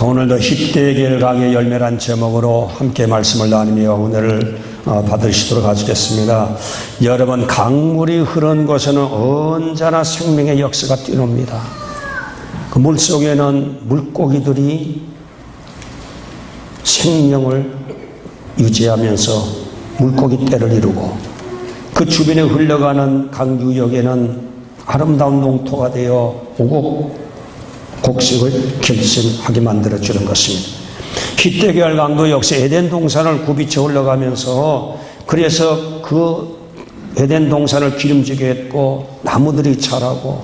오늘도 십대의 강의 열매란 제목으로 함께 말씀을 나누며 은혜를 받으시도록 하시겠습니다. 여러분, 강물이 흐르는 곳에는 언제나 생명의 역사가 뛰놉니다. 그 물속에는 물고기들이 생명을 유지하면서 물고기 떼를 이루고, 그 주변에 흘러가는 강유역에는 아름다운 농토가 되어 곡식을 결실하게 만들어주는 것입니다. 히데겔 강도 역시 에덴 동산을 굽이쳐 흘러가면서, 그래서 그 에덴 동산을 기름지게 했고 나무들이 자라고,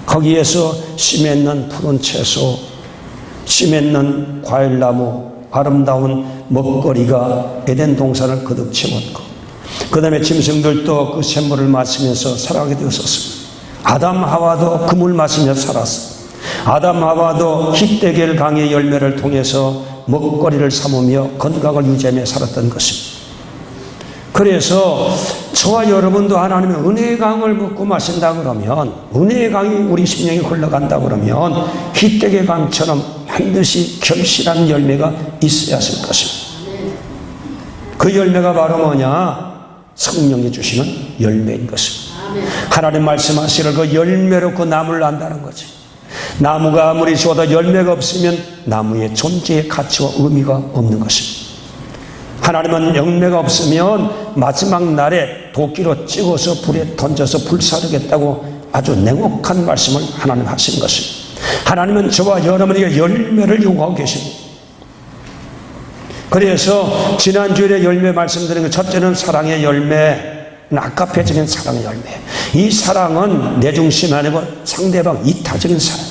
거기에서 씨 맺는 푸른 채소, 씨 맺는 과일나무, 아름다운 먹거리가 에덴 동산을 거듭 채웠고, 그 다음에 짐승들도 그 샘물을 마시면서 살아가게 되었습니다. 아담 하와도 그 물 마시며 살았습니다. 아담 하와도 히데겔 강의 열매를 통해서 먹거리를 삼으며 건강을 유지하며 살았던 것입니다. 그래서 저와 여러분도 하나님의 은혜의 강을 먹고 마신다 그러면, 은혜의 강이 우리 심령에 흘러간다 그러면 히데겔 강처럼 반드시 결실한 열매가 있어야 할 것입니다. 그 열매가 바로 뭐냐? 성령이 주시는 열매인 것입니다. 하나님 말씀하시는 그 열매로 그 나무를 안다는 거지. 나무가 아무리 좋아도 열매가 없으면 나무의 존재의 가치와 의미가 없는 것입니다. 하나님은 열매가 없으면 마지막 날에 도끼로 찍어서 불에 던져서 불사르겠다고 아주 냉혹한 말씀을 하나님 하신 것입니다. 하나님은 저와 여러분에게 열매를 요구하고 계십니다. 그래서 지난주에 열매 말씀드린 것, 첫째는 사랑의 열매, 아카페적인 사랑의 열매. 이 사랑은 내 중심 아니고 상대방 이타적인 사랑.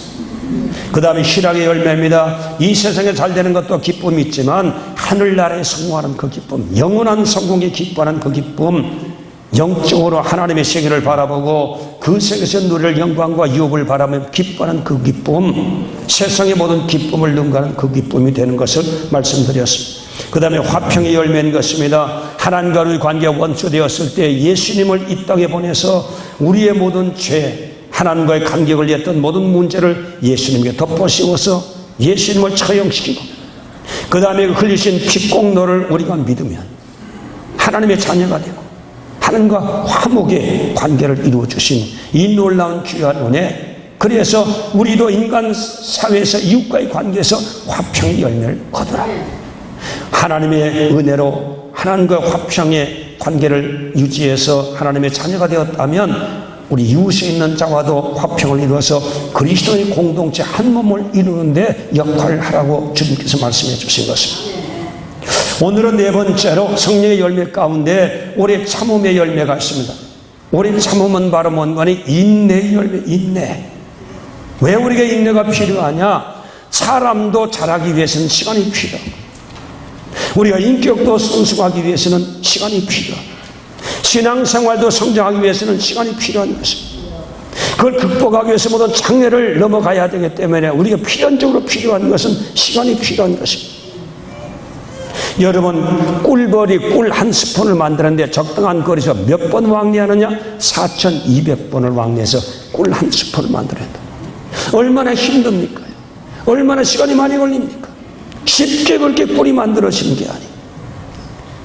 그 다음에 희락의 열매입니다. 이 세상에 잘 되는 것도 기쁨이 있지만 하늘나라에 성공하는 그 기쁨, 영원한 성공에 기뻐하는 그 기쁨, 영적으로 하나님의 세계를 바라보고 그 세계에서 누릴 영광과 유업을 바라며 기뻐하는 그 기쁨, 세상의 모든 기쁨을 능가하는 그 기쁨이 되는 것을 말씀드렸습니다. 그 다음에 화평의 열매인 것입니다. 하나님과 우리 관계가 원수되었을 때 예수님을 이 땅에 보내서 우리의 모든 죄, 하나님과의 관계에 걸렸던 모든 문제를 예수님께 덮어씌워서 예수님을 처형시키고, 그 다음에 흘리신 피공로를 우리가 믿으면 하나님의 자녀가 되고 하나님과 화목의 관계를 이루어주신 이 놀라운 귀한 은혜, 그래서 우리도 인간 사회에서 이웃과의 관계에서 화평의 열매를 거두라. 하나님의 은혜로 하나님과 화평의 관계를 유지해서 하나님의 자녀가 되었다면 우리 이웃에 있는 자와도 화평을 이루어서 그리스도의 공동체 한 몸을 이루는데 역할을 하라고 주님께서 말씀해 주신 것입니다. 오늘은 네 번째로 성령의 열매 가운데 오래 참음의 열매가 있습니다. 오래 참음은 바로 뭔가니 인내의 열매, 인내. 왜 우리가 인내가 필요하냐? 사람도 자라기 위해서는 시간이 필요하고, 우리가 인격도 성숙하기 위해서는 시간이 필요하고, 신앙생활도 성장하기 위해서는 시간이 필요한 것입니다. 그걸 극복하기 위해서 모든 장애를 넘어가야 되기 때문에 우리가 필연적으로 필요한 것은 시간이 필요한 것입니다. 여러분, 꿀벌이 꿀 한 스푼을 만드는데 적당한 거리에서 몇 번 왕래하느냐? 4200번을 왕래해서 꿀 한 스푼을 만들어낸다. 얼마나 힘듭니까? 얼마나 시간이 많이 걸립니까? 쉽게 그렇게 꿀이 만들어지는 게 아니에요.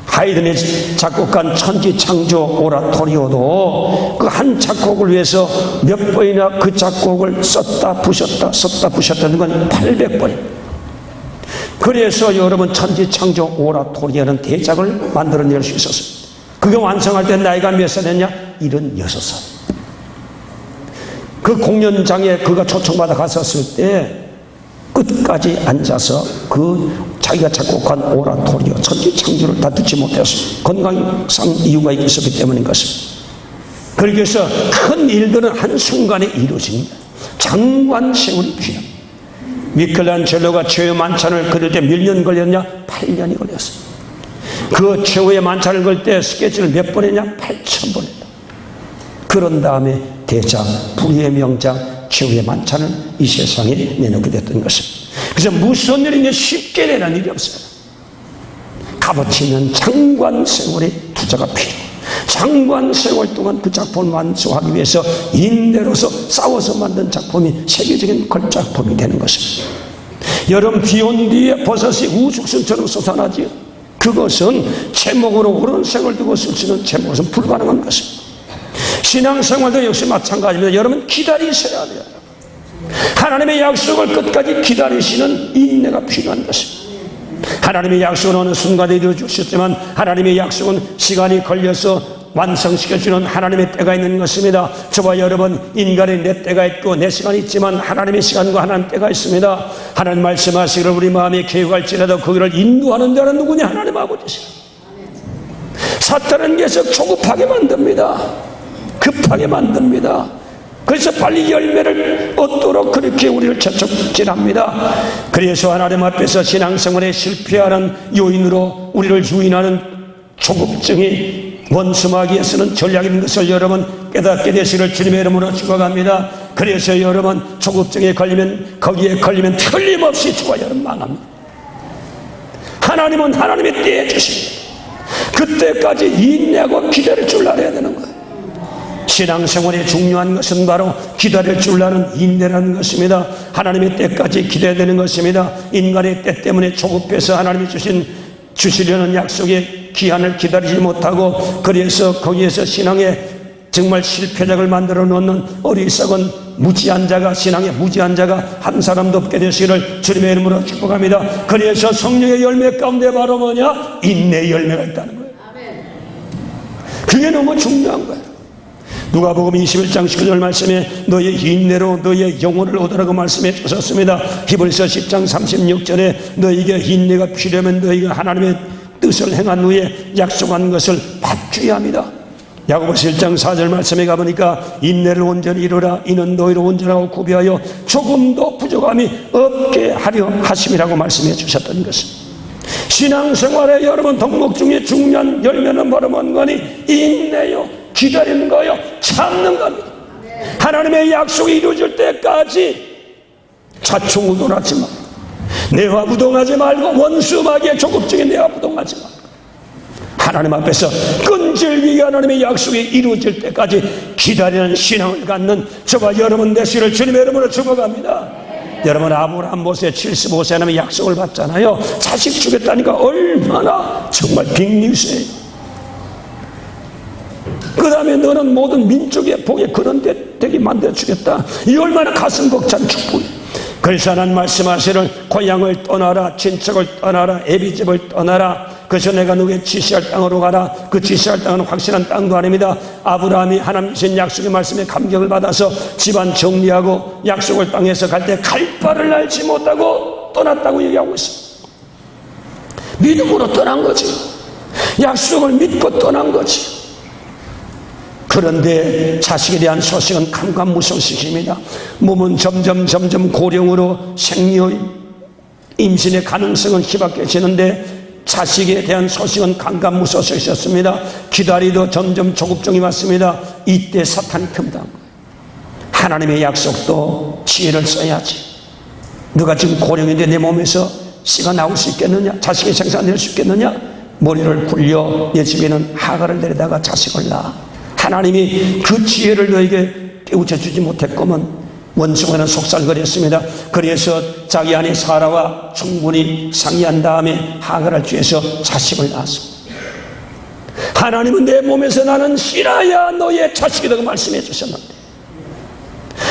하이든의 작곡한 천지창조 오라토리오도 그 한 작곡을 위해서 몇 번이나 그 작곡을 썼다 부셨다는 건 800번입니다. 그래서 여러분, 천지창조 오라토리오는 대작을 만들어낼 수 있었습니다. 그게 완성할 때 나이가 몇 살이었냐? 76살. 그 공연장에 그가 초청받아 갔었을 때 끝까지 앉아서 그 자기가 작곡한 오라토리오 천지창조를 다 듣지 못했습니다. 건강상 이유가 있었기 때문인 것입니다. 그래서 큰 일들은 한순간에 이루어집니다. 장관 세월이 필요합니다. 미켈란젤로가 최후의 만찬을 그릴 때 몇 년 걸렸냐? 8년이 걸렸어요. 그 최후의 만찬을 그릴 때 스케치를 몇 번 했냐? 8000번 했다. 그런 다음에 대작, 불의의 명작, 최후의 만찬을 이 세상에 내놓게 됐던 것입니다. 그래서 무슨 일이냐? 쉽게 되는 일이 없어요. 값어치 있는 장관 세월의 투자가 필요해요. 장관 세월 동안 그 작품을 완수하기 위해서 인내로서 싸워서 만든 작품이 세계적인 걸작품이 되는 것입니다. 여름 비 온 뒤에 버섯이 우죽순처럼 솟아나지요. 그것은 제목으로 옳은 생을 두고 쓸 수 있는 제목은 불가능한 것입니다. 신앙생활도 역시 마찬가지입니다. 여러분 기다리셔야 돼요. 하나님의 약속을 끝까지 기다리시는 인내가 필요한 것입니다. 하나님의 약속은 어느 순간에 이루어 주셨지만 하나님의 약속은 시간이 걸려서 완성시켜주는 하나님의 때가 있는 것입니다. 저와 여러분, 인간의 내 때가 있고 내 시간이 있지만 하나님의 시간과 하나님 때가 있습니다. 하나님 말씀하시기를 우리 마음에 계획할지라도 거기를 인도하는 자는 누구냐? 하나님 아버지시라. 사탄은 계속 조급하게 만듭니다. 급하게 만듭니다. 그래서 빨리 열매를 얻도록 그렇게 우리를 재촉질합니다. 그래서 하나님 앞에서 신앙생활에 실패하는 요인으로 우리를 유인하는 조급증이 원수마귀에 쓰는 전략인 것을 여러분 깨닫게 되시기를 주님의 이름으로 축원합니다. 그래서 여러분 조급증에 걸리면 거기에 걸리면 틀림없이 저와 여러분 망합니다. 하나님은 하나님의 때에 주십니다. 그때까지 인내하고 기다릴 줄 알아야 되는 거예요. 신앙생활에 중요한 것은 바로 기다릴 줄 아는 인내라는 것입니다. 하나님의 때까지 기다려야 되는 것입니다. 인간의 때 때문에 조급해서 하나님이 주시려는 약속의 기한을 기다리지 못하고 그래서 거기에서 신앙에 정말 실패작을 만들어 놓는 어리석은 무지한 자가 신앙의 무지한 자가 한 사람도 없게 되시기를 주님의 이름으로 축복합니다. 그래서 성령의 열매 가운데 바로 뭐냐? 인내의 열매가 있다는 거예요. 그게 너무 중요한 거예요. 누가복음 21장 19절 말씀에 너의 인내로 너의 영혼을 얻으라고 말씀해 주셨습니다. 히브리서 10장 36절에 너에게 인내가 필요하면 너희가 하나님의 뜻을 행한 후에 약속한 것을 받줘야 합니다. 야고보서 1장 4절 말씀에 가보니까 인내를 온전히 이루라. 이는 너희를 온전하고 구비하여 조금도 부족함이 없게 하려 하심이라고 말씀해 주셨던 것입니다. 신앙생활에 여러분 덕목 중에 중요한 열매는 바로 뭔가니 인내요, 기다리는 거요, 참는 겁니다. 하나님의 약속이 이루어질 때까지 자충우돌하지 말고 내화부동하지 말고 원수마귀의 조급증에 내화부동하지 말고 하나님 앞에서 끈질기게 하나님의 약속이 이루어질 때까지 기다리는 신앙을 갖는 저와 여러분 되시기를 주님의 이름으로 축복합니다. 여러분 아브라함 보세요. 75세 하나님의 약속을 받잖아요. 자식 주겠다니까 얼마나 정말 빅뉴스예요. 그 다음에 너는 모든 민족의 복에 그런 데 되게 만들어주겠다. 이 얼마나 가슴 벅찬 축복이에요. 그래서 하나님 말씀하시를 고향을 떠나라, 친척을 떠나라, 애비집을 떠나라. 그래서 내가 너에게 지시할 땅으로 가라. 그 지시할 땅은 확실한 땅도 아닙니다. 아브라함이 하나님 주신 약속의 말씀에 감격을 받아서 집안 정리하고 약속을 땅에서 갈 때 갈 바를 알지 못하고 떠났다고 얘기하고 있습니다. 믿음으로 떠난 거지. 약속을 믿고 떠난 거지. 그런데 자식에 대한 소식은 감감무소식입니다. 몸은 점점 고령으로 생리의 임신의 가능성은 희박해지는데 자식에 대한 소식은 감감무소식이었습니다. 기다리도 점점 조급증이 왔습니다. 이때 사탄이 틈다. 하나님의 약속도 지혜를 써야지. 누가 지금 고령인데 내 몸에서 씨가 나올 수 있겠느냐? 자식이 생산될 수 있겠느냐? 머리를 굴려 내 집에는 하가를 내려다가 자식을 낳아. 하나님이 그 지혜를 너에게 깨우쳐 주지 못했건만 원수가는 속살거렸습니다. 그래서 자기 아내 사라와 충분히 상의한 다음에 하가를 취해서 자식을 낳았습니다. 하나님은 내 몸에서 나는 씨라야 너의 자식이라고 말씀해 주셨는데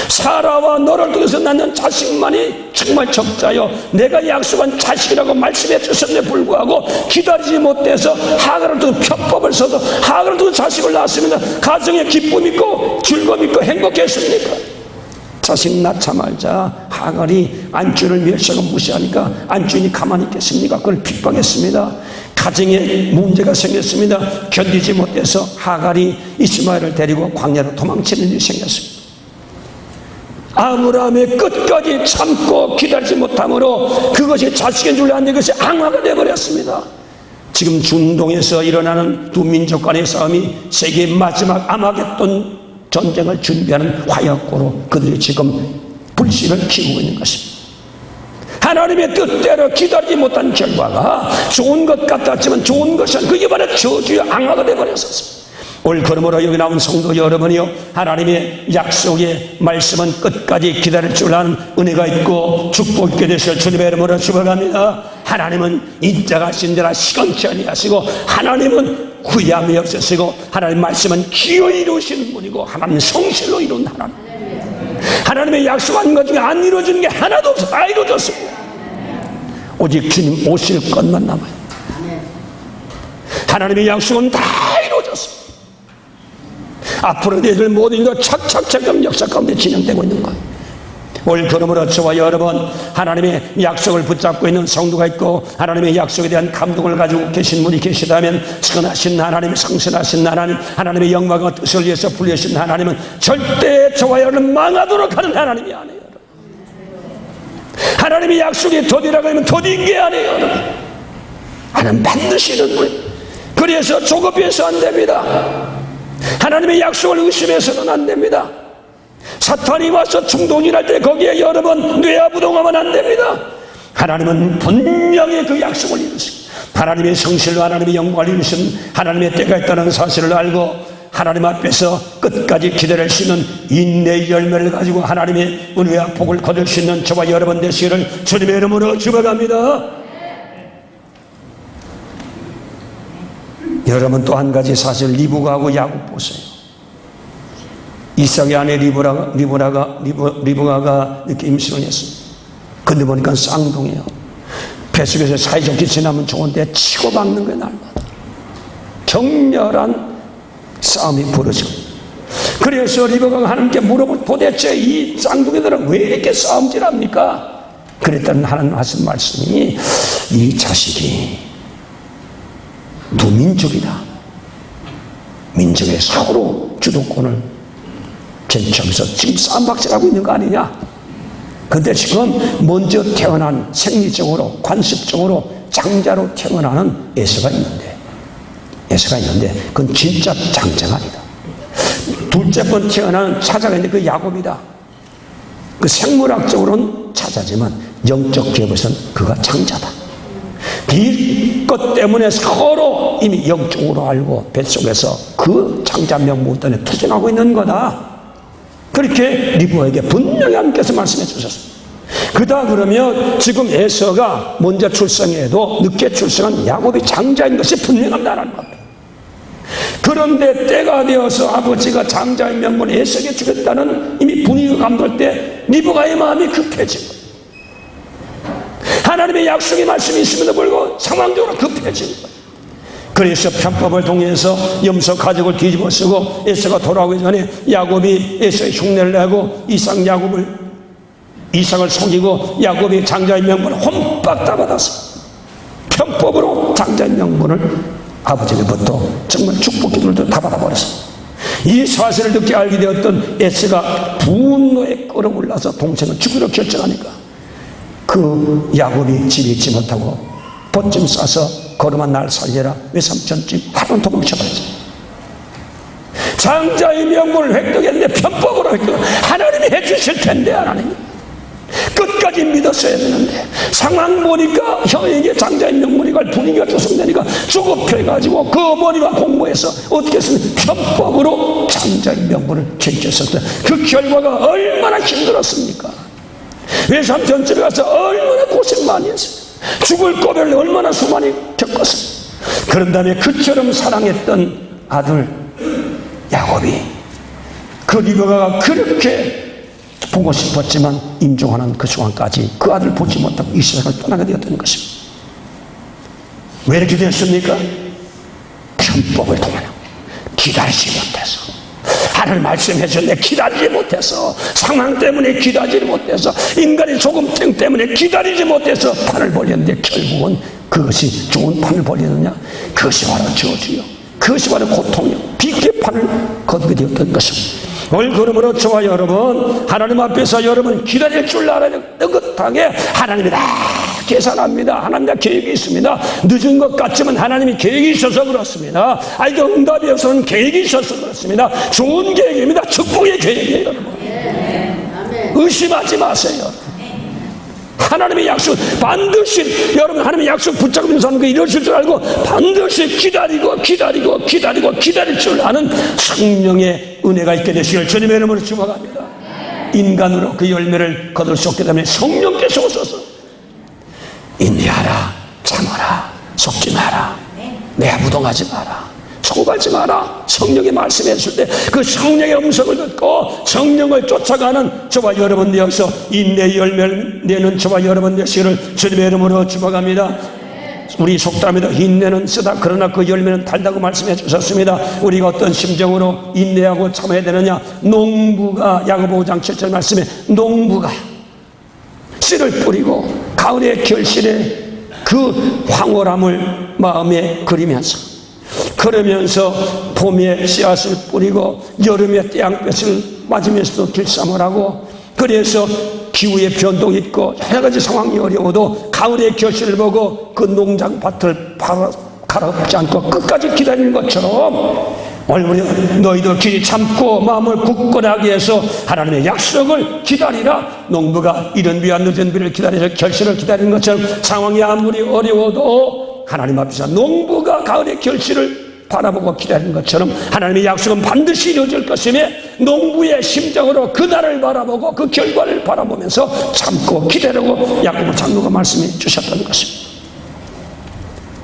사라와 너를 통해서 낳는 자식만이 정말 적자요 내가 약속한 자식이라고 말씀해 주셨는데 불구하고 기다리지 못해서 하가를 두고 편법을 써서 하가를 두고 자식을 낳았습니다. 가정에 기쁨 있고 즐거움 있고 행복했습니까? 자식 낳자마자 하갈이 안주를 멸시하고 무시하니까 안주인이 가만히 있겠습니까? 그걸 핍박했습니다. 가정에 문제가 생겼습니다. 견디지 못해서 하갈이 이스마엘을 데리고 광야로 도망치는 일이 생겼습니다. 아브라함의 끝까지 참고 기다리지 못함으로 그것이 자식인 줄 아는 것이 앙화가 되어버렸습니다. 지금 중동에서 일어나는 두 민족 간의 싸움이 세계의 마지막 아마겟돈 전쟁을 준비하는 화약고로 그들이 지금 불씨를 키우고 있는 것입니다. 하나님의 뜻대로 기다리지 못한 결과가 좋은 것 같았지만 좋은 것이 아니라 그게 바로 저주의 앙화가 되어버렸었습니다. 오늘 그러므로 여기 나온 성도 여러분이요, 하나님의 약속의 말씀은 끝까지 기다릴 줄 아는 은혜가 있고 축복 있게 되실 주님의 이름으로 축복합니다. 하나님은 인자하신 자라 시건치 아니하시고, 하나님은 후회함이 없으시고, 하나님 말씀은 기어이 이루시는 분이고, 하나님 성실로 이룬 하나님. 하나님의 약속한 것 중에 안 이루어지는 게 하나도 없어. 다 이루어졌습니다. 오직 주님 오실 것만 남아요. 하나님의 약속은 다 이루어졌습니다. 앞으로 너희들 모든 일도 착착착 역사 가운데 진행되고 있는 거예요. 오늘 그러므로 저와 여러분, 하나님의 약속을 붙잡고 있는 성도가 있고, 하나님의 약속에 대한 감동을 가지고 계신 분이 계시다면, 선하신 하나님, 성실하신 하나님, 하나님의 영광과 뜻을 위해서 불리신 하나님은 절대 저와 여러분 망하도록 하는 하나님이 아니에요. 하나님의 약속이 더디라고 하면 더딘 게 아니에요. 하나님 반드시 이루는 분. 그래서 조급해서 안 됩니다. 하나님의 약속을 의심해서는 안 됩니다. 사탄이 와서 충동이랄 때 거기에 여러분 뇌아부동하면 안 됩니다. 하나님은 분명히 그 약속을 이루시고, 하나님의 성실로 하나님의 영광을 이루신 하나님의 때가 있다는 사실을 알고, 하나님 앞에서 끝까지 기다릴 수 있는 인내의 열매를 가지고 하나님의 은혜와 복을 거둘 수 있는 저와 여러분 되시기를 주님의 이름으로 축복합니다. 여러분, 또 한 가지 사실, 리브가하고 야곱 보세요. 이삭의 아내 리브가가 이렇게 임신을 했습니다. 근데 보니까 쌍둥이에요. 뱃속에서 사이좋게 지나면 좋은데 치고받는 거예요, 날마다. 격렬한 싸움이 벌어지고. 그래서 리브가가 하나님께 물어본, 도대체 이 쌍둥이들은 왜 이렇게 싸움질합니까? 그랬더니 하나님 하신 말씀이, 이 자식이 두 민족이다. 민족의 서로 주도권을 쟁취하면서 지금 싸움박질하고 있는 거 아니냐? 근데 지금 먼저 태어난, 생리적으로 관습적으로 장자로 태어나는 에서가 있는데 그건 진짜 장자가 아니다. 둘째 번 태어나는 차자가 있는데 그 야곱이다. 그 생물학적으로는 차자지만 영적 기업에서는 그가 장자다. 이것 때문에 서로 이미 영적으로 알고 뱃속에서 그 장자 명부 때문에 투쟁하고 있는 거다. 그렇게 리브가에게 분명히 하나님께서 말씀해 주셨습니다. 그러면 지금 에서가 먼저 출생해도 늦게 출생한 야곱이 장자인 것이 분명합니다라는 겁니다. 그런데 때가 되어서 아버지가 장자의 명분을 에서에게 주겠다는 이미 분위기가 감돌 때 리브가의 마음이 급해지고, 하나님의 약속의 말씀이 있음에도 불구하고 상황적으로 급해지는 거예요. 그래서 편법을 통해서 염소 가죽을 뒤집어 쓰고, 에서가 돌아오기 전에 야곱이 에서의 흉내를 내고 이삭을 속이고, 야곱이 장자의 명분을 홈박 따받았어. 편법으로 장자의 명분을 아버지로부터 정말 축복 기도를 다 받아버렸어. 이 사실을 듣게 알게 되었던 에서가 분노에 끌어올라서 동생을 죽이려 결정하니까, 그 야곱이 집에 있지 못하고 보찜 싸서 걸음한 날 살려라 외삼촌집 하루는 도망쳐버렸죠. 장자의 명분을 획득했는데 편법으로 획득. 하나님이 해주실 텐데, 하나님 끝까지 믿었어야 되는데, 상황 보니까 형에게 장자의 명분이가 분위기가 조성되니까 조급해가지고 그 어머니와 공모해서 어떻게 했으면 편법으로 장자의 명분을 쟁취했었던 그 결과가 얼마나 힘들었습니까? 외삼촌집에 가서 얼마나 고생 많이 했어요. 죽을 고비를 얼마나 수많이 겪었어요. 그런 다음에 그처럼 사랑했던 아들 야곱이, 그 리브가가 그렇게 보고 싶었지만 임종하는 그 순간까지 그 아들 보지 못하고 이 세상을 떠나게 되었던 것입니다. 왜 이렇게 되었습니까? 편법을 통하여 기다리지 못해서, 하나님 말씀해 주셨는데 기다리지 못해서, 상황 때문에 기다리지 못해서, 인간의 조금증 때문에 기다리지 못해서 판을 벌였는데, 결국은 그것이 좋은 판을 벌였느냐? 그것이 바로 저주요, 그것이 바로 고통이요, 비극의 판을 거두게 되었던 것입니다. 오늘 그러므로 저와 여러분, 하나님 앞에서 여러분 기다릴 줄 알아야 느긋하게, 하나님이 다 계산합니다. 하나님 다 계획이 있습니다. 늦은 것 같지만 하나님이 계획이 있어서 그렇습니다. 아이도 응답이 없어서는 계획이 있어서 그렇습니다. 좋은 계획입니다. 축복의 계획이에요, 여러분. 의심하지 마세요. 하나님의 약속 반드시, 여러분 하나님의 약속 붙잡으면서 하는 거 이루어질 줄 알고 반드시 기다릴 줄 아는 성령의 은혜가 있게 되시길 주님의 이름으로 축원합니다. 인간으로 그 열매를 거둘 수 없기 때문에 성령께서 오셔서 인내하라, 참아라, 속지 마라, 내부동하지 마라, 초발지 마라. 성령의 말씀했을 때 그 성령의 음성을 듣고 성령을 쫓아가는 저와 여러분 되어서 인내의 열매를 내는 저와 여러분 되시기를 주님의 이름으로 축원합니다. 우리 속담에도 인내는 쓰다 그러나 그 열매는 달다고 말씀해 주셨습니다. 우리가 어떤 심정으로 인내하고 참아야 되느냐? 농부가 야고보 5장 7절 말씀에 농부가 씨를 뿌리고 가을의 결실에 그 황홀함을 마음에 그리면서 그러면서 봄에 씨앗을 뿌리고 여름에 태양볕을 맞으면서도 길쌈을 하고, 그래서 기후의 변동이 있고 여러 가지 상황이 어려워도 가을의 결실을 보고 그 농장밭을 갈아엎지 않고 끝까지 기다리는 것처럼 오늘 너희도 길이 참고 마음을 굳건하게 해서 하나님의 약속을 기다리라. 농부가 이른 비와 늦은 비를 기다려서 결실을 기다리는 것처럼 상황이 아무리 어려워도 하나님 앞에서 농부가 가을의 결실을 바라보고 기다리는 것처럼 하나님의 약속은 반드시 이루어질 것임에 농부의 심정으로 그날을 바라보고 그 결과를 바라보면서 참고 기다리고 야고보 장로가 말씀해 주셨던 것입니다.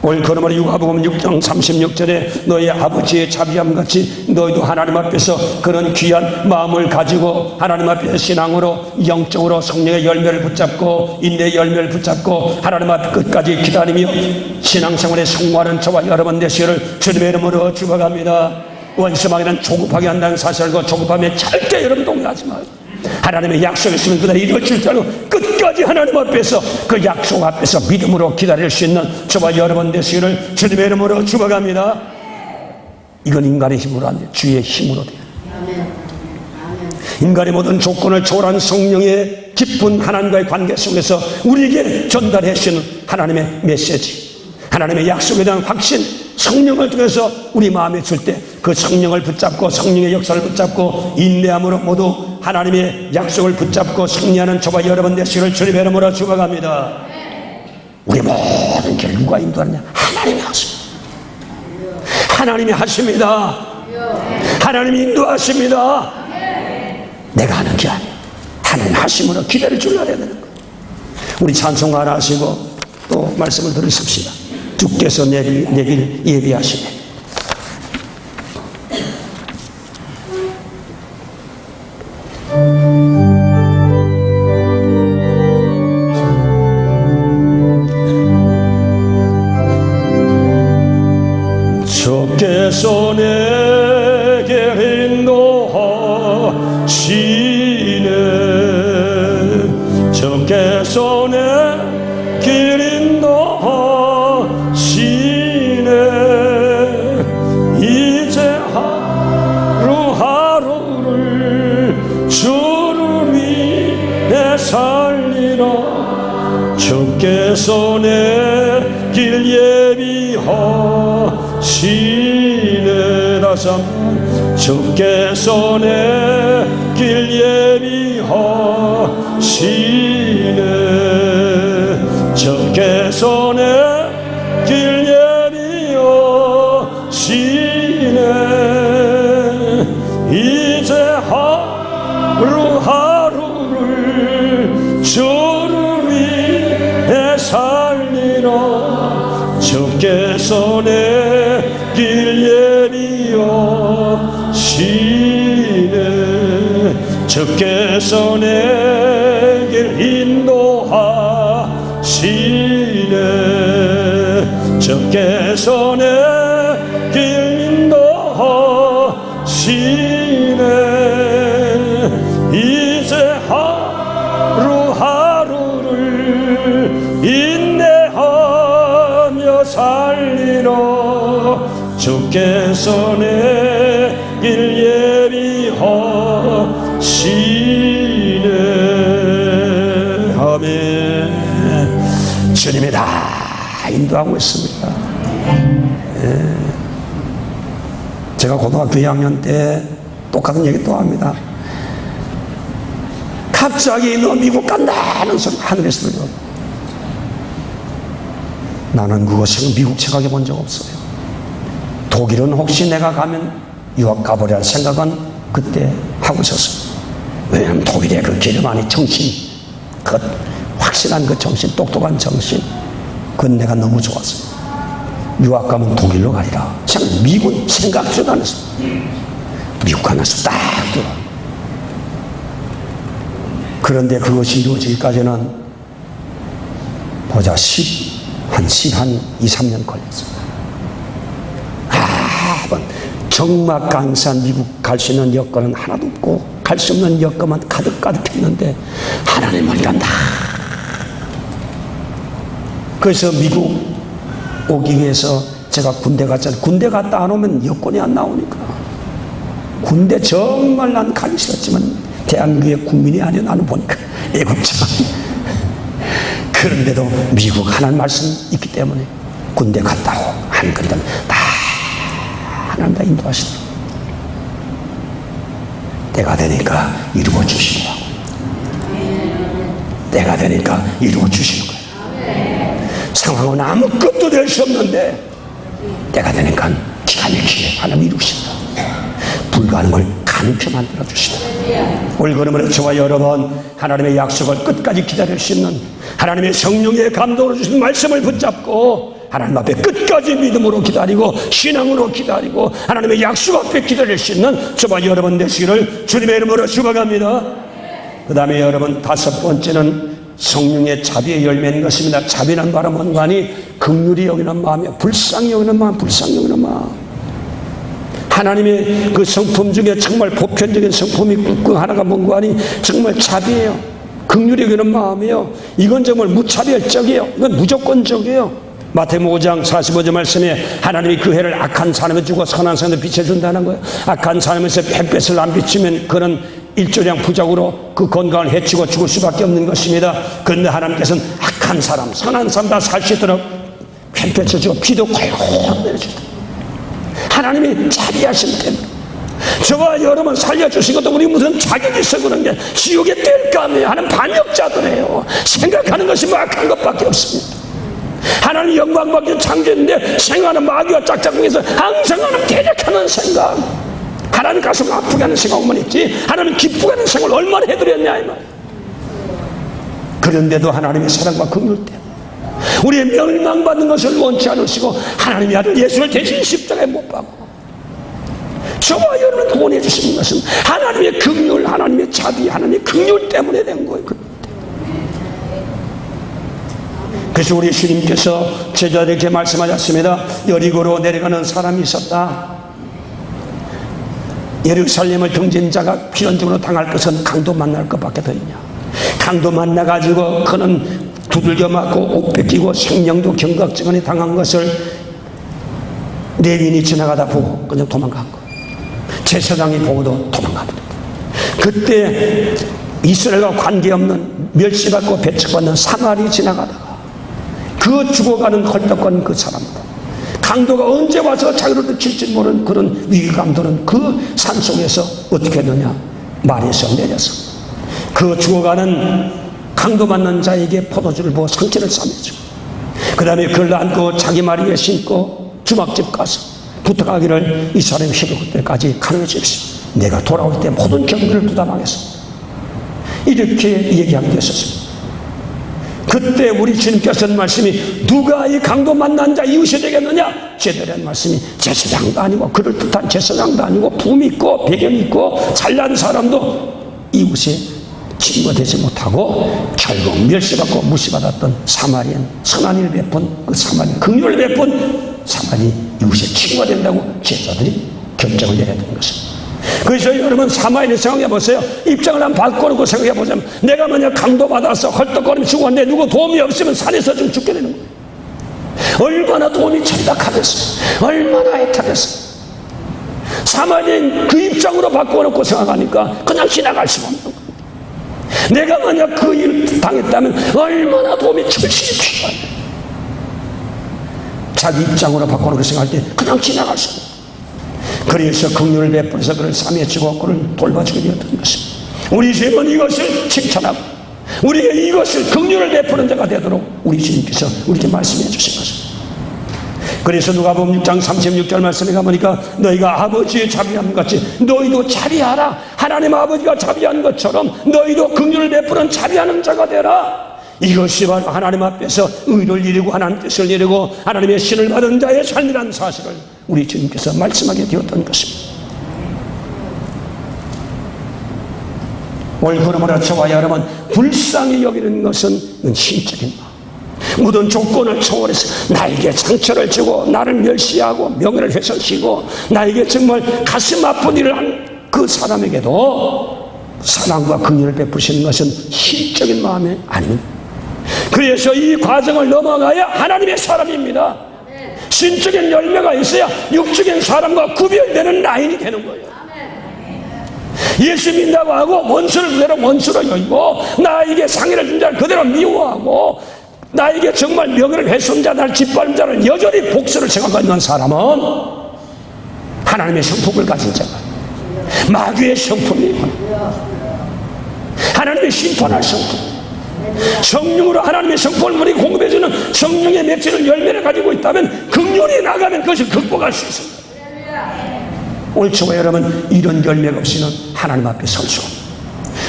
오늘 그러므로 누가복음 6장 36절에 너희 아버지의 자비함같이 너희도 하나님 앞에서 그런 귀한 마음을 가지고 하나님 앞에서 신앙으로 영적으로 성령의 열매를 붙잡고 인내의 열매를 붙잡고 하나님 앞에 끝까지 기다리며 신앙생활에 성공하는 저와 여러분 되시기를 주님의 이름으로 축원합니다. 원수마귀는 조급하게 한다는 사실과 조급함에 절대 여러분 동의하지 마요. 하나님의 약속이 있으면 그날 이루어질 줄 알고 끝까지 하나님 앞에서 그 약속 앞에서 믿음으로 기다릴 수 있는 저와 여러분 되시기를 주님의 이름으로 축원합니다. 이건 인간의 힘으로 안 돼. 주의 힘으로 돼. 인간의 모든 조건을 초월한 성령의 깊은 하나님과의 관계 속에서 우리에게 전달해 주시는 하나님의 메시지, 하나님의 약속에 대한 확신, 성령을 통해서 우리 마음에 줄 때 그 성령을 붙잡고 성령의 역사를 붙잡고 인내함으로 모두 하나님의 약속을 붙잡고 승리하는 저와 여러분 되시기를 주님의 이름으로 축원합니다. 우리 모든 길을 누가 인도하느냐? 하나님이 하십니다. 하나님이 하십니다. 하나님이 인도하십니다. 내가 하는 게 아니에요. 하나님 하심으로 기다릴 줄 알아야 되는 거예요. 우리 찬송 하나 하시고 또 말씀을 들으십시다. 주께서 내길 예비하시네. 주께서 내게 인도하시네. 주께서 내길 인도하시네. 이제 하루하루를 주를 위해 살리라. 주께서 내길 예비하시네. 다시 한번 주께서 내길 예비하시네. 주께서 내길 예비하시네. 이제 하루하루를 주를 위해 살리라. 주께서 내길 예비하시네. 주께서 내길 인도하시네. 주께서 내길 인도하시네. 이제 하루하루를 인내하며 살리라. 주께서 내길 예비하시네. 아멘. 주님이 다 인도하고 있습니다. 제가 고등학교 2학년 때 똑같은 얘기 또 합니다. 각 갑자기 너 미국 간다는 소리 하늘에서 들려. 나는 그것을 미국 생각해 본 적 없어요. 독일은 혹시 내가 가면 유학 가보려는 생각은 그때 하고 있었어요. 왜냐하면 독일의 그 기름 안에 정신, 그 확실한 그 정신, 똑똑한 정신, 그건 내가 너무 좋았어요. 유학 가면 독일로 가리라. 미국은 생각지도 않았어요. 미국 가면서 딱 들어. 그런데 그것이 이루어지기까지는 보자, 한 2, 3년 걸렸어요. 정말 강산 미국 갈 수 있는 여건은 하나도 없고, 갈 수 없는 여건만 가득가득했는데, 하나님을 간다. 그래서 미국 오기 위해서 제가 군대 갔잖아요. 군대 갔다 안 오면 여권이 안 나오니까. 군대 정말 난 가기 싫었지만, 대한민국의 국민이 아니야. 나는 보니까 애국자. 그런데도 미국 하나님 말씀 있기 때문에 군대 갔다 오. 한 그리던 다 하나님 다 인도하시더라고. 때가 되니까 이루어 주시더라고. 때가 되니까 이루어 주시는 거예요. 상황은 아무것도 될 수 없는데 때가 되니까 기가 막히게 하나님 이루시더라고. 불가능을 가능케 만들어 주시더라고. 올그름으로 저와 여러분, 하나님의 약속을 끝까지 기다릴 수 있는, 하나님의 성령의 감동으로 주신 말씀을 붙잡고 하나님 앞에 끝까지 믿음으로 기다리고 신앙으로 기다리고 하나님의 약속 앞에 기다릴 수 있는 저와 여러분 되시기를 주님의 이름으로 축원합니다. 그 다음에 여러분, 다섯 번째는 성령의 자비의 열매인 것입니다. 자비는 바로 뭔가 하니 긍휼히 여기는 마음이요, 불쌍히 여기는 마음, 불쌍히 여기는 마음. 하나님의 그 성품 중에 정말 보편적인 성품이 그 하나가 뭔가 하니 정말 자비예요. 긍휼히 여기는 마음이에요. 이건 정말 무차별적이에요. 이건 무조건적이에요. 마태복음 5장 45절 말씀에 하나님이 그 해를 악한 사람에 주고 선한 사람에 비춰준다는 거예요. 악한 사람에서 햇볕을 안 비추면 그는 일조량 부작으로 그 건강을 해치고 죽을 수밖에 없는 것입니다. 그런데 하나님께서는 악한 사람, 선한 사람 다 살 수 있도록 햇볕을 주고 비도 콜콜 내려주다. 하나님이 자비하신 때문에 저와 여러분 살려주신 것도 우리 무슨 자격이 있어 그런 게 지옥에 뗄감에 하는 반역자들이에요. 생각하는 것이 악한 것밖에 없습니다. 하나님 영광 받기 창조했는데 생각하는 마귀와 짝짝꿍에서 항상 하나님 대적하는 생각, 하나님 가슴을 아프게 하는 생각만 있지 하나님 기쁘게 하는 생각을 얼마나 해드렸냐 이 말이에요. 그런데도 하나님의 사랑과 긍휼 때문에 우리의 멸망받는 것을 원치 않으시고 하나님의 아들 예수를 대신 십자가에 못 박고 저와 여러분을 구원해 주시는 것은 하나님의 긍휼, 하나님의 자비, 하나님의 긍휼 때문에 된 거예요. 그래서 우리 주님께서 제자들에게 말씀하셨습니다. 여리고로 내려가는 사람이 있었다. 예루살렘을 등진 자가 필연적으로 당할 것은 강도 만날 것밖에 더 있냐. 강도 만나가지고 그는 두들겨 맞고 옷 뺏기고 생명도 경각증언에 당한 것을 레위인이 지나가다 보고 그냥 도망간 거예요. 제사장이 보고도 도망가더라. 그때 이스라엘과 관계없는 멸시받고 배척받는 사마리 지나가다가 그 죽어가는 헐떡거리는 그 사람들, 강도가 언제 와서 자기를 들킬지 모르는 그런 위기감들은 그 산속에서 어떻게 했느냐, 말에서 내려서 그 죽어가는 강도 맞는 자에게 포도주를 부어 상처를 싸매주고 그 다음에 그를 안고 자기 마리에 신고 주막집 가서 부탁하기를 이 사람이 히브리 때까지 가능해 주십시오. 내가 돌아올 때 모든 경비를 부담하겠습니다. 이렇게 얘기하게 됐었습니다. 그때 우리 주님께서는 말씀이 누가 이 강도 만난 자 이웃이 되겠느냐? 제대로 말씀이 제사장도 아니고 그를 뜻한 제사장도 아니고 부미 있고 배경이 있고 잘난 사람도 이웃의 친구가 되지 못하고 결국 멸시받고 무시받았던 사마리안, 선한 일 베푼 그 사마리안, 긍휼을 베푼 사마리 이웃의 친구가 된다고 제자들이 결정을 내려야 되는 것입니다. 그래서 여러분 사마리를 생각해 보세요. 입장을 한번 바꿔놓고 생각해 보자면 내가 만약 강도받아서 헐떡거리면 죽었는데 누구 도움이 없으면 산에서 좀 죽게 되는 거예요. 얼마나 도움이 절박하겠어요. 얼마나 애타겠어요. 사마리는 그 입장으로 바꿔놓고 생각하니까 그냥 지나갈 수가 없는 거예요. 내가 만약 그 일을 당했다면 얼마나 도움이 절실히 필요해요. 자기 입장으로 바꿔놓고 생각할 때 그냥 지나갈 수 없는 거예요. 그래서 긍휼을 베풀어서 그를 싸매주고 그를 돌봐주게 되었던 것입니다. 우리 주님은 이것을 칭찬하고 우리에게 이것을 긍휼을 베푸는 자가 되도록 우리 주님께서 우리에게 말씀해 주신 것입니다. 그래서 누가복음 6장 36절 말씀에 가보니까 너희가 아버지의 자비함 같이 너희도 자비하라. 하나님 아버지가 자비한 것처럼 너희도 긍휼을 베푸는 자비하는 자가 되라. 이것이 바로 하나님 앞에서 의를 이루고 하나님 뜻을 이루고 하나님의 신을 받은 자의 삶이라는 사실을 우리 주님께서 말씀하게 되었던 것입니다. 오늘 그러므로 저와 여러분 불쌍히 여기는 것은 신적인 마음. 모든 조건을 초월해서 나에게 상처를 주고 나를 멸시하고 명예를 훼손시키고 나에게 정말 가슴 아픈 일을 한 그 사람에게도 사랑과 긍휼을 베푸시는 것은 신적인 마음이 아닙니다. 그래서 이 과정을 넘어가야 하나님의 사람입니다. 신적인 열매가 있어야 육적인 사람과 구별되는 라인이 되는 거예요. 예수 믿는다고 하고 원수를 그대로 원수로 여기고 나에게 상해를 준 자를 그대로 미워하고 나에게 정말 명예를 훼손 자, 나를 짓밟은 자를 여전히 복수를 생각하고 있는 사람은 하나님의 성품을 가진 자가 마귀의 성품이고 하나님의 심판할 성품, 성령으로 하나님의 성품을 우리 공급해주는 성령의 맺히는 열매를 가지고 있다면 긍휼이 나가면 그것을 극복할 수 있습니다. 오늘 저와 여러분 이런 열매가 없이는 하나님 앞에 설 수 없습니다.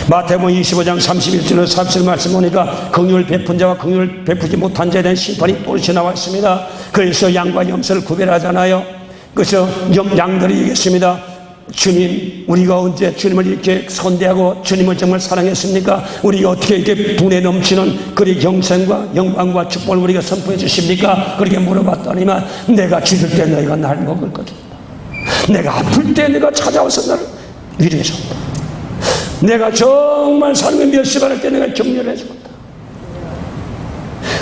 마태복음 25장 31절에서 30절 말씀 보니까 긍휼을 베푼 자와 긍휼을 베푸지 못한 자에 대한 심판이 또렷이 나와 있습니다. 그래서 양과 염소를 구별하잖아요. 그래서 양들이 얘기했습니다. 주님, 우리가 언제 주님을 이렇게 선대하고 주님을 정말 사랑했습니까? 우리가 어떻게 이렇게 분에 넘치는 그리 영생과 영광과 축복을 우리가 선포해 주십니까? 그렇게 물어봤더니만 내가 죽을 때 너희가 날 먹을 거다. 내가 아플 때 내가 찾아와서 나를 위로해 줬다. 내가 정말 삶의 멸시받을 때 내가 격려를 해주었다.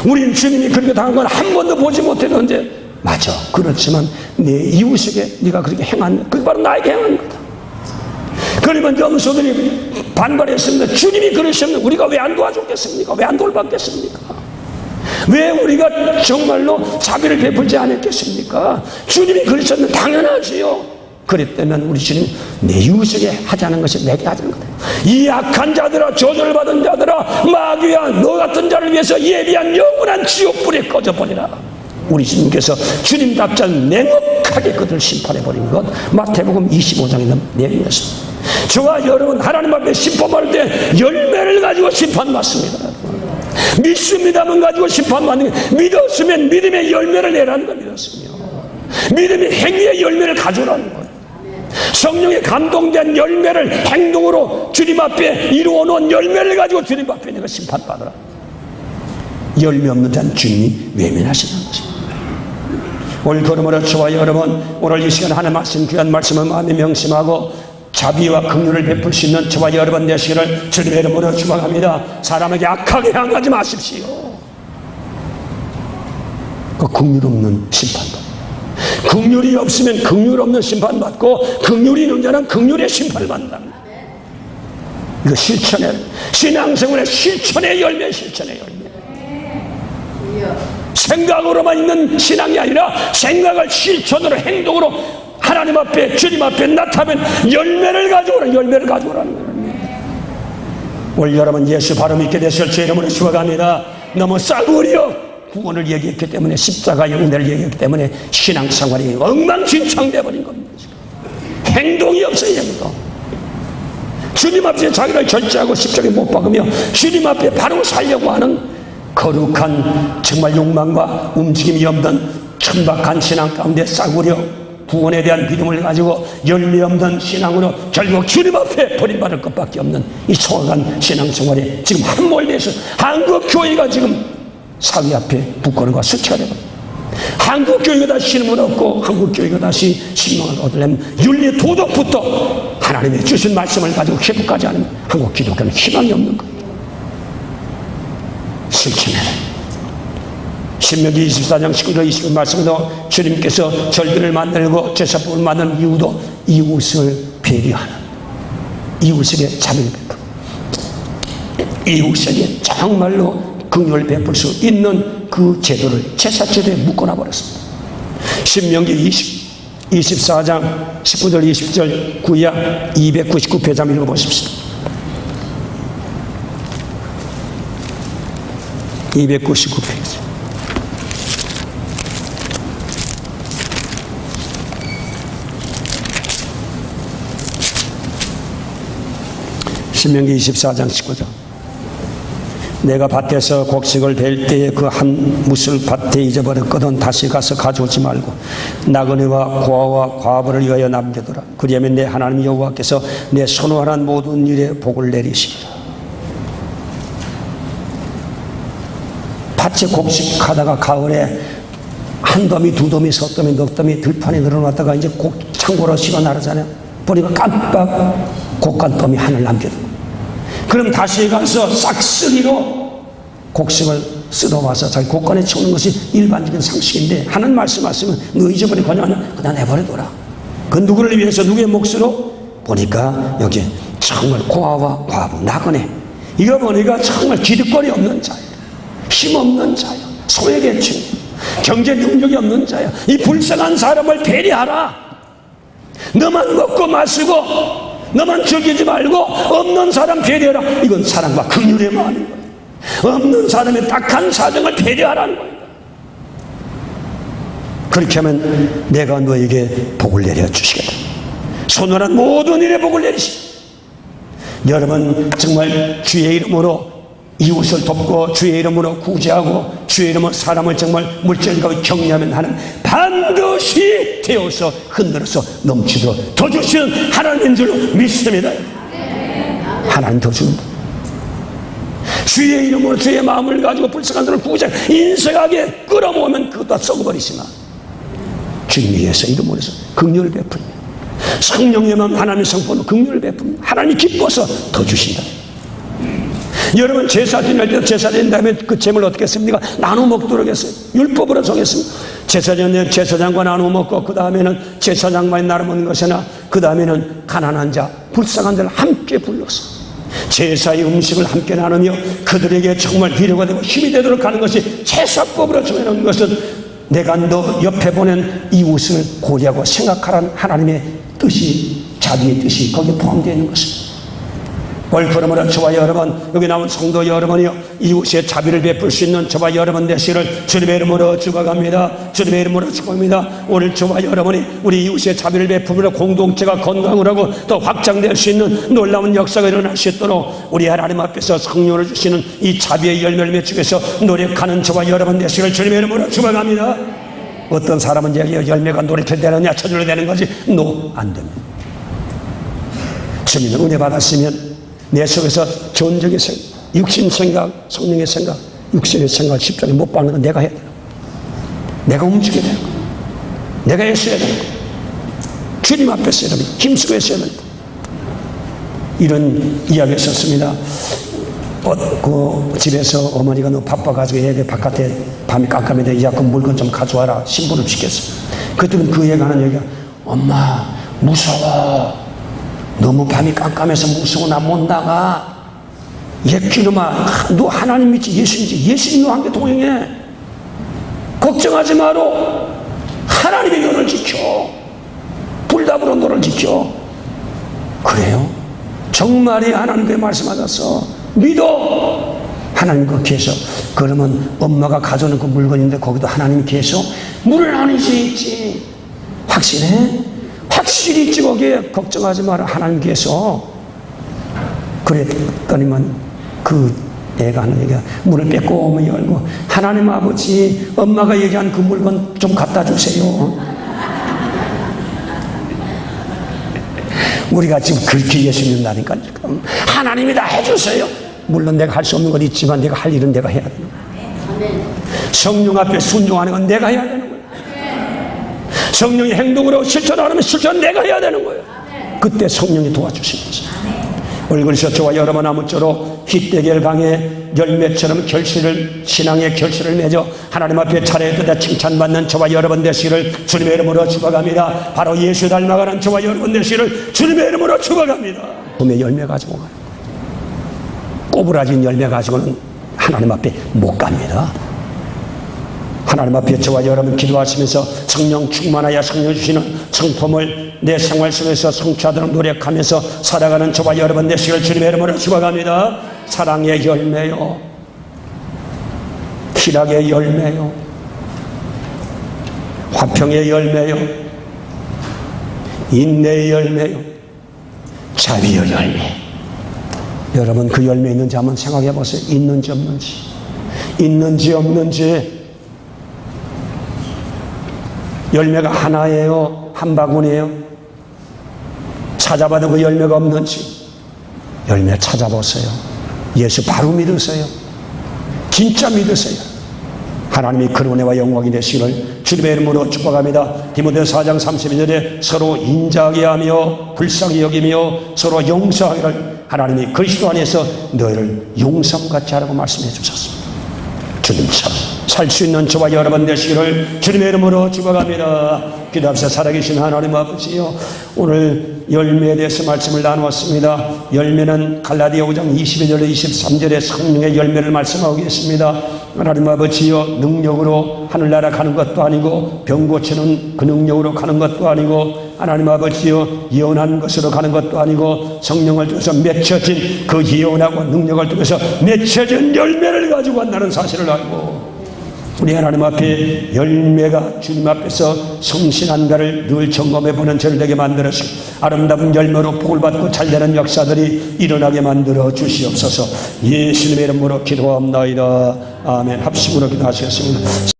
우리는 주님이 그렇게 당한 건 한 번도 보지 못했는데 맞아. 그렇지만 내 이웃에게 네가 그렇게 행한, 그게 바로 나에게 행한 거다. 그러면 염소들이 반발했습니다. 주님이 그러셨는데 우리가 왜 안 도와줬겠습니까? 왜 안 돌봤겠습니까? 왜 우리가 정말로 자비를 베풀지 않았겠습니까? 주님이 그러셨는데 당연하지요. 그랬다면 우리 주님 내 이웃에게 하자는 것이 내게 하자는 거다. 이 악한 자들아, 저주를 받은 자들아, 마귀야, 너 같은 자를 위해서 예비한 영원한 지옥불에 꺼져버리라. 우리 주님께서 주님답지 않은 냉혹하게 그들을 심판해버린 것, 마태복음 25장에 있는 내용이었습니다. 저와 여러분 하나님 앞에 심판받을 때 열매를 가지고 심판받습니다. 믿습니다만 가지고 심판받는 게, 믿었으면 믿음의 열매를 내라는 거 믿었으며 믿음의 행위의 열매를 가져오라는 거예요. 성령의 감동된 열매를 행동으로 주님 앞에 이루어놓은 열매를 가지고 주님 앞에 내가 심판받으라. 열매 없는 자는 주님이 외면하시는 것입니다. 오늘 그러므로 저와 여러분 오늘 이 시간 하나님 말씀, 귀한 말씀을 마음에 명심하고 자비와 긍휼을 베풀 수 있는 저와 여러분 되시기를 주님의 이름으로 축원합니다. 사람에게 악하게 향하지 마십시오. 그 긍휼 없는 심판받고, 긍휼이 없으면 긍휼 없는 심판받고, 긍휼이 있는 자는 긍휼의 심판을 받는다. 이거 실천의, 신앙생활의 실천의 열매, 실천의 열매. 생각으로만 있는 신앙이 아니라 생각을 실천으로, 행동으로 하나님 앞에, 주님 앞에 나타나면 열매를 가져오라는, 열매를 가져오라는 거예요. 오늘 여러분 예수 바로 믿게 되실 주의 이름으로 축원합니다. 너무 싸구려 구원을 얘기했기 때문에, 십자가의 은혜를 얘기했기 때문에 신앙생활이 엉망진창되어버린 겁니다. 행동이 없어요. 행동. 주님 앞에 자기를 절제하고 십자가에 못 박으며 주님 앞에 바로 살려고 하는 거룩한 정말 욕망과 움직임이 없는 천박한 신앙 가운데 싸구려 구원에 대한 믿음을 가지고 열매 없는 신앙으로 결국 주님 앞에 버림받을 것밖에 없는 이 소악한 신앙생활에 지금 함몰돼서 한국 교회가 지금 사회 앞에 부끄러움과 수치가 되고, 한국 교회가 다시 신음을 얻고 한국 교회가 다시 신망을 얻으려면 윤리 도덕부터 하나님의 주신 말씀을 가지고 회복하지 않으면 한국 기독교는 희망이 없는 거예요. 실천해라. 신명기 24장 19절 20절 말씀에도 주님께서 절기를 만들고 제사법을 만드는 이유도 이웃을 배려하는, 이웃에게 자비를 베풀고 이웃에게 정말로 긍휼을 베풀 수 있는 그 제도를 제사제도에 묶어놔 버렸습니다. 신명기 24장 19절 20절 구약 299페이지 한번 읽어보십시오. 299페이지. 신명기 24장 19절. 내가 밭에서 곡식을 벨 때에 그 한 뭇을 밭에 잊어버렸거든 다시 가서 가져오지 말고 나그네와 고아와 과부를 위하여 남겨두라. 그리하면 내 하나님 여호와께서 내 선호하는 모든 일에 복을 내리시리라. 밭에 곡식하다가 가을에 한 더미, 두 더미, 석 더미, 넉 더미 들판에 늘어놨다가 이제 창고로 실어 나르잖아요. 보니까 깜빡 곡간더미 하나를 남겨두고, 그럼 다시 가서 싹쓸이로 곡식을 쓸어와서 자기 곡간에 채우는 것이 일반적인 상식인데, 하나님 말씀하시면 너 잊어버리거나 그냥 내버려둬라. 그 누구를 위해서, 누구의 몫으로? 보니까 여기 정말 고아와 과부, 나그네, 이거 보니까 정말 기득권이 없는 자예요. 힘없는 자예요. 소외계층, 경제 능력이 없는 자예요. 이 불쌍한 사람을 배려하라. 너만 먹고 마시고 너만 즐기지 말고 없는 사람 배려하라. 이건 사랑과 긍휼의 마음인 거예요. 없는 사람의 딱한 사정을 배려하라는 거예요. 그렇게 하면 내가 너에게 복을 내려주시겠다. 손으로 모든 일에 복을 내리시겠다. 여러분 정말 주의 이름으로 이웃을 돕고 주의 이름으로 구제하고 주의 이름으로 사람을 정말 물질과 격려하면 하는 반드시 되어서 흔들어서 넘치도록 더 주시는 하나님인 줄로 믿습니다. 하나님 더 주는 주의 이름으로 주의 마음을 가지고 불쌍한 자를 구제 인색하게 끌어모으면 그것 다 썩어버리지만 주님 위해서 이름으로 해서 긍휼을 베풀며 성령의 마음 하나님의 성품으로 긍휼을 베풀며 하나님이 기뻐서 더 주신다. 여러분 제사 드릴 때 제사 드린 다음에 그 재물 어떻게 했습니까? 나눠 먹도록 했어요. 율법으로 정했습니다. 제사 전에 제사장과 나눠 먹고 그 다음에는 제사장만이 나눠 먹는 것이나 그 다음에는 가난한 자, 불쌍한 자를 함께 불러서 제사의 음식을 함께 나누며 그들에게 정말 위로가 되고 힘이 되도록 하는 것이 제사법으로 정해놓은 것은 내가 너 옆에 보낸 이웃을 고려하고 생각하라는 하나님의 뜻이, 자비의 뜻이 거기에 포함되어 있는 것입니다. 올 그러므로 저와 여러분, 여기 나온 성도 여러분이요, 이웃의 자비를 베풀 수 있는 저와 여러분 되시를 주님의 이름으로 축복합니다. 주님의 이름으로 축복합니다. 오늘 저와 여러분이 우리 이웃의 자비를 베풀며 공동체가 건강을 하고 또 확장될 수 있는 놀라운 역사가 일어날 수 있도록 우리 하나님 앞에서 성령을 주시는 이 자비의 열매를 맺기 위해서 노력하는 저와 여러분 되시를 주님의 이름으로 축복합니다. 어떤 사람은 이제 열매가 노력해야 되느냐, 쳐줘야 되는 거지. 안 됩니다. 주님의 은혜 받았으면 내 속에서 전적인 생각, 육신 생각, 성령의 생각, 육신의 생각, 십자가에 못 박는 건 내가 해야 되는 거야. 내가 움직여야 되는 거야. 내가 했어야 되는 거야. 주님 앞에서 여러분 힘쓰고 했어야 되는 거야. 이런 이야기가 있었습니다. 그 집에서 어머니가 너무 바빠가지고 애들 바깥에 밤이 깜깜한데 야, 그 물건 좀 가져와라. 심부름 시켰어. 그때는 그 애가 하는 얘기가, 엄마 무서워. 너무 밤이 깜깜해서 무서워. 나 못 나가. 예끼놈아, 너 하나님 믿지? 예수 믿지? 예수님과 함께 동행해. 걱정하지 마로. 하나님이 너를 지켜. 불답으로 너를 지켜. 그래요? 정말이 하나님께 말씀하셔서 믿어. 하나님 그 계셔. 그러면 엄마가 가져오는 그 물건인데 거기도 하나님이 계셔? 물은 아니지 있지. 확실해? 확실히 있지. 거기에 걱정하지 마라. 하나님 계셔. 그랬더니만 그 애가 하는 얘기가 문을 빼꼼히 열고, 하나님 아버지, 엄마가 얘기한 그 물건 좀 갖다 주세요. 우리가 지금 그렇게 예수 믿는다니까. 하나님이 다 해주세요. 물론 내가 할 수 없는 건 있지만 내가 할 일은 내가 해야 되는 거야. 성령 앞에 순종하는 건 내가 해야 되는 거야. 성령의 행동으로 실천하면 실천 내가 해야 되는 거예요. 그때 성령이 도와주시는 거죠. 얼굴에서 저와 여러분 아무쪼록 희대결 강의 열매처럼 신앙의 결실을 맺어 하나님 앞에 차례에 뜨다 칭찬받는 저와 여러분 되시기를 주님의 이름으로 축복합니다. 바로 예수 닮아가는 저와 여러분 되시기를 주님의 이름으로 축복합니다. 봄에 열매 가지고 가요. 꼬부라진 열매 가지고는 하나님 앞에 못 갑니다. 하나님 앞에 저와 여러분 기도하시면서 성령 충만하여 성령 주시는 성품을 내 생활 속에서 성취하도록 노력하면서 살아가는 저와 여러분 되시기를 주님의 이름으로 축복합니다. 사랑의 열매요. 희락의 열매요, 화평의 열매요, 인내의 열매요, 자비의 열매. 여러분 그 열매 있는지 한번 생각해 보세요. 있는지 없는지, 있는지 없는지. 열매가 하나예요, 한 바구니예요? 찾아봐도 그 열매가 없는지 열매 찾아보세요. 예수 바로 믿으세요. 진짜 믿으세요. 하나님이 그런 은혜와 영광이 되시기를 주님의 이름으로 축복합니다. 디모데서 4장 32절에 서로 인자하게 하며 불쌍히 여기며 서로 용서하기를 하나님이 그리스도 안에서 너희를 용성같이 하라고 말씀해 주셨습니다. 주님처럼 살 수 있는 저와 여러분 되시기를 주님의 이름으로 축복합니다. 기도합시다. 살아계신 하나님 아버지요, 오늘 열매에 대해서 말씀을 나누었습니다. 열매는 갈라디아 5장 22절에 23절에 성령의 열매를 말씀하고 계십니다. 하나님 아버지요, 능력으로 하늘나라 가는 것도 아니고 병 고치는 그 능력으로 가는 것도 아니고 하나님 아버지요, 예언하는 것으로 가는 것도 아니고 성령을 통해서 맺혀진 그 예언하고 능력을 통해서 맺혀진 열매를 가지고 간다는 사실을 알고 우리 하나님 앞에 열매가 주님 앞에서 성실한가를 늘 점검해보는 저를 되게 만들어서 아름다운 열매로 복을 받고 잘되는 역사들이 일어나게 만들어 주시옵소서. 예수님의 이름으로 기도합나이다. 아멘. 합심으로 기도하시겠습니다.